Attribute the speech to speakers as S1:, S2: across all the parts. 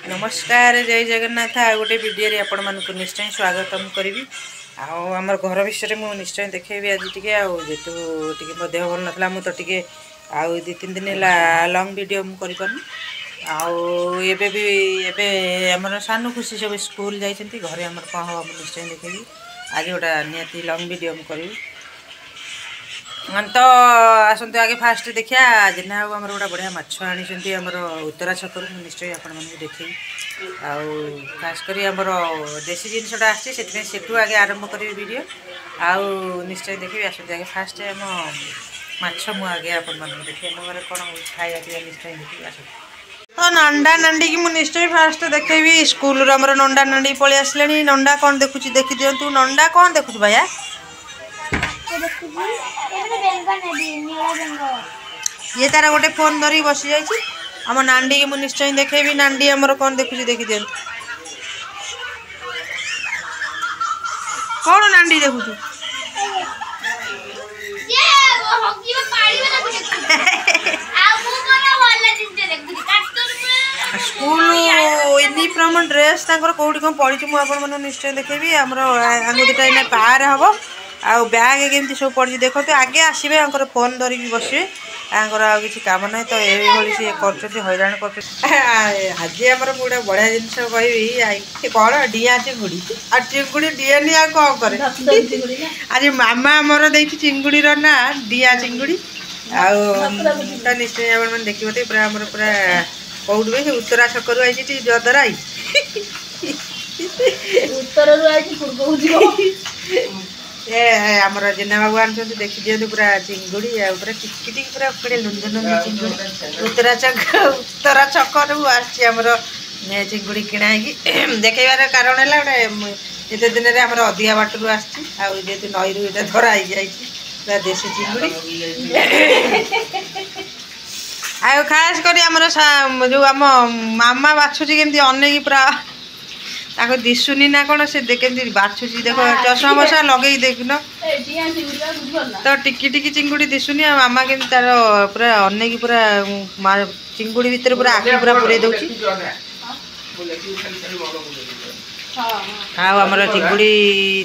S1: नमस्कार जय जगन्नाथ आ गोटे वीडियो रे आपण मानक निश्चय स्वागतम करी आमर घर विषय में निश्चय देखेबी आज टे जेतु टे देह भल नाला मुझे तो टे आउ 2-3 दिन है लंग वीडियो मुझे कर आमर सानू खुशी सब स्कूल जाइए घरे आमर कौन हम निश्चय देखेबी आज गोटा निहाती लंग वीडियो करी तो आसतु आगे फास्ट देखिया जेना आम गोटा बढ़िया माछ आनी आमर उत्तरा छकरू निश्चय आपण मैंने देखे खास करी आमर देसी जिनसटा आठू आगे आरंभ करी वीडियो आउ निश्चय देखिए आसतु आगे फास्ट आम माछ मुझे आपण मैंने देखिए आम घर कौन खाया पिया निश्चय देखिए आस तो नंडा नंडी की मुझे निश्चय फास्ट देखेबी स्कूल आमर नंडा नंडी पलि आसले नंडा कौन देखुची देखी दिंतु नंडा कौन देखुच भाया ये तार गोटे फोन धरी बसी जाइए आम नांडी की मुझे निश्चय देखेबी नांडी आमर कौन देखुची देखी दिंतु कौन नांडी देखुचु स्कूल यूनिफॉर्म ड्रेस कौटी कौन पड़ी मुझे निश्चय देखेबी आमर आंगु दुटा इना पार हम आउ बैग केमती सब पड़ी देखो तो आगे आसबे आंकर फोन धरिकी बसवे आंकर आ कि कम ना तो ये सी कर हैरान कर आज आमर गोटे बढ़िया जिनस कह कौन डिया चिंगुड़ी आ चिंगुड़ी डीएनी आ कौन करे आज मामा आमर देखी चिंगुड़ी ना डिया चिंगुड़ी आटा निश्चय मैंने देखिए पूरा आमर पूरा कौट भी उत्तरा छकरू आई जदरा आमर जेना बाबू आन देखी दिखाँ पूरा चिंगुड़ी पूरा टिकी पूरा पूरे लुंद लुंद चिंगुड़ी उत्तरा छकरू आमर चिंगुड़ी किणा देखार कारण है गोटे एत दिन में आम अधिका बाटू आसती नई रू ये धरा पूरा देशी चिंगुड़ी आ खास कर जो आम मामा बाछुची केमती अनेक पूरा ताको दिशुनी ना कौन से केमती बाछुची देख चषमा बसा लगे देखन तो टिकी टिकी चिंगुड़ी दिशुनी मामा केमती तार पूरा अनेक पूरा चिंगुड़ी भितर पूरा आखि पूरा पूरे दौची आमर चिंगुड़ी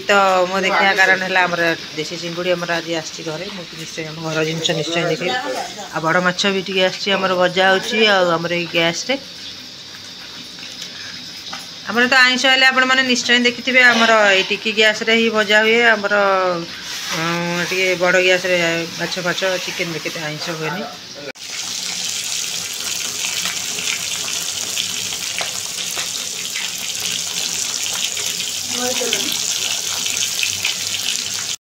S1: तो मो देखा कारण है आमर देशी चिंगुड़ी आमर आज आसी घरे मुझे निश्चय आम घर जिन निश्चय देखे आ बड़ माछ भी टी आमर भजा होमर गैस रे आमर तो आइंष हेल्ले आपण मैंने निश्चय देखी आमर टिकी गैस रे ही भजा हुए आमर टे बड़ गैस रे माछ फाछ चिकेन बेके आइंष हुए